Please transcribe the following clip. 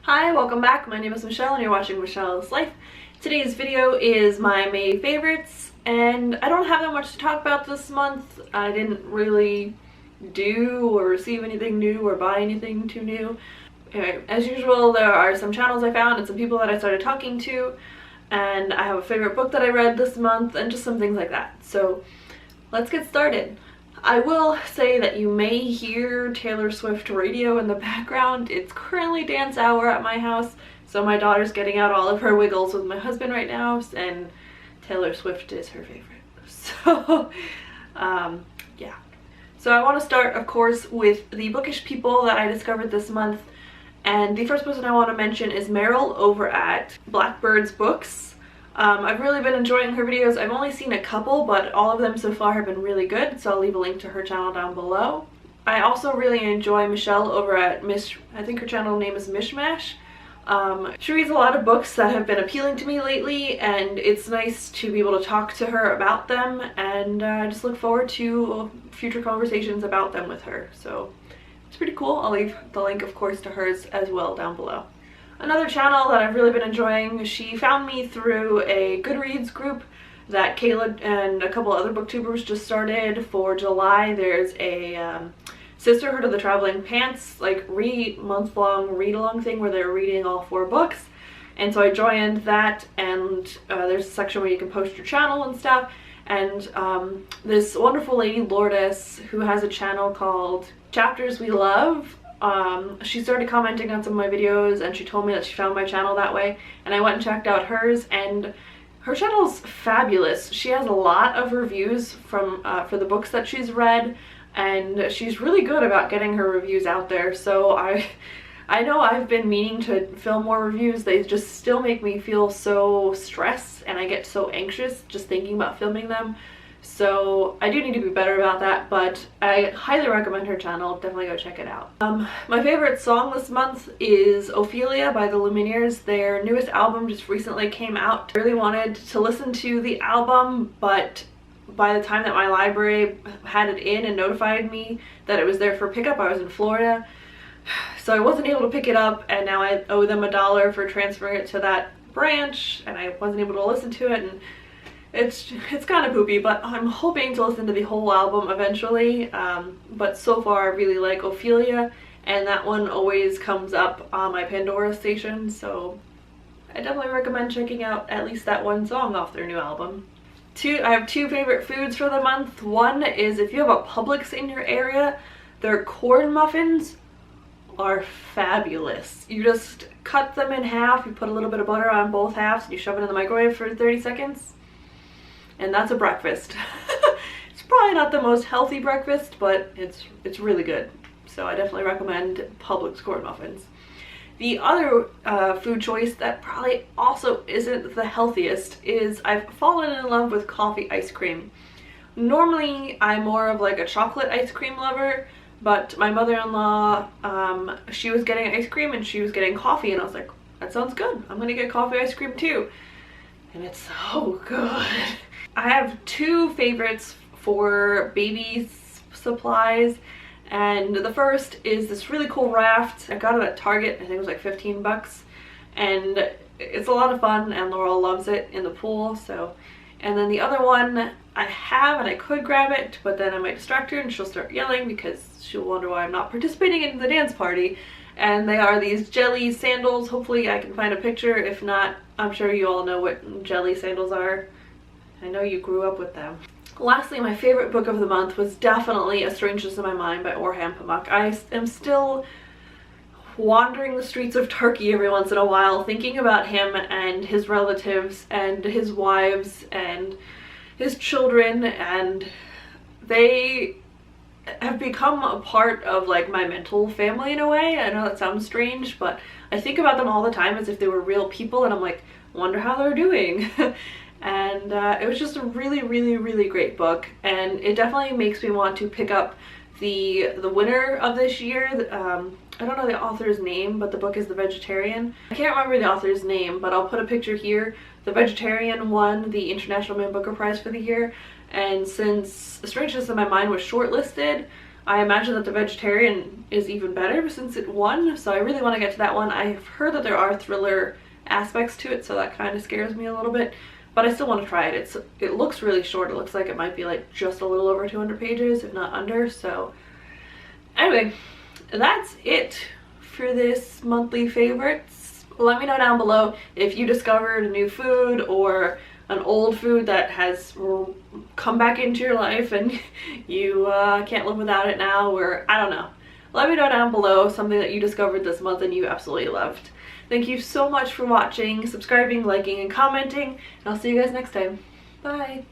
Hi, welcome back. My name is Michelle and you're watching Michelle's Life. Today's video is my May favorites, and I don't have that much to talk about this month. I didn't really do or receive anything new or buy anything too new. Anyway, as usual, there are some channels I found and some people that I started talking to, and I have a favorite book that I read this month and just some things like that. So let's get started. I will say that you may hear Taylor Swift radio in the background. It's currently dance hour at my house, so my daughter's getting out all of her wiggles with my husband right now, and Taylor Swift is her favorite. So, yeah. So I want to start, of course, with the Bookish People that I discovered this month, and the first person I want to mention is Meryl over at Blackbird's Books. I've really been enjoying her videos. I've only seen a couple, but all of them so far have been really good, so I'll leave a link to her channel down below. I also really enjoy Michelle over at I think her channel name is Mishmash. She reads a lot of books that have been appealing to me lately, and it's nice to be able to talk to her about them, and I just look forward to future conversations about them with her. So it's pretty cool. I'll leave the link, of course, to hers as well down below. Another channel that I've really been enjoying, she found me through a Goodreads group that Kayla and a couple other booktubers just started for July. There's a Sisterhood of the Traveling Pants, like month-long read-along thing where they're reading all 4 books. And so I joined that, and there's a section where you can post your channel and stuff. And this wonderful lady, Lourdes, who has a channel called Chapters We Love, she started commenting on some of my videos, and she told me that she found my channel that way, and I went and checked out hers, and her channel's fabulous. She has a lot of reviews from for the books that she's read, and she's really good about getting her reviews out there. So I know I've been meaning to film more reviews. They just still make me feel so stressed, and I get so anxious just thinking about filming them. So I do need to be better about that, but I highly recommend her channel. Definitely go check it out. My favorite song this month is Ophelia by the Lumineers. Their newest album just recently came out. I really wanted to listen to the album, but by the time that my library had it in and notified me that it was there for pickup, I was in Florida. So I wasn't able to pick it up, and now I owe them $1 for transferring it to that branch, and I wasn't able to listen to it, and it's kind of poopy, but I'm hoping to listen to the whole album eventually. But so far I really like Ophelia, and that one always comes up on my Pandora station, so I definitely recommend checking out at least that one song off their new album. I have 2 favorite foods for the month. One is, if you have a Publix in your area, their corn muffins are fabulous. You just cut them in half, you put a little bit of butter on both halves, and you shove it in the microwave for 30 seconds. And that's a breakfast. It's probably not the most healthy breakfast, but it's really good. So I definitely recommend Publix corn muffins. The other food choice that probably also isn't the healthiest is I've fallen in love with coffee ice cream. Normally I'm more of like a chocolate ice cream lover, but my mother-in-law, she was getting ice cream and she was getting coffee, and I was like, that sounds good. I'm gonna get coffee ice cream too. And it's so good. I have 2 favorites for baby supplies, and the first is this really cool raft. I got it at Target. I think it was like 15 bucks, and it's a lot of fun, and Laurel loves it in the pool. So, and then the other one I have, and I could grab it, but then I might distract her and she'll start yelling because she'll wonder why I'm not participating in the dance party. And they are these jelly sandals. Hopefully I can find a picture. If not, I'm sure you all know what jelly sandals are. I know you grew up with them. Lastly, my favorite book of the month was definitely A Strangeness in My Mind by Orhan Pamuk. I am still wandering the streets of Turkey every once in a while, thinking about him and his relatives and his wives and his children, and they have become a part of like my mental family in a way. I know that sounds strange, but I think about them all the time as if they were real people, and I'm like, wonder how they're doing. And it was just a really, really, really great book, and it definitely makes me want to pick up the winner of this year. I don't know the author's name, but the book is The Vegetarian. I can't remember the author's name, but I'll put a picture here. The Vegetarian won the International Man Booker Prize for the year, and since A Strangeness in My Mind was shortlisted, I imagine that the vegetarian is even better since it won, so I really want to get to that one. I've heard that there are thriller aspects to it, so that kind of scares me a little bit, but I still want to try it. It looks really short. It looks like it might be like just a little over 200 pages, if not under. So anyway, that's it for this monthly favorites. Let me know down below if you discovered a new food or an old food that has come back into your life and you can't live without it now, or I don't know. Let me know down below something that you discovered this month and you absolutely loved. Thank you so much for watching, subscribing, liking, and commenting, and I'll see you guys next time. Bye!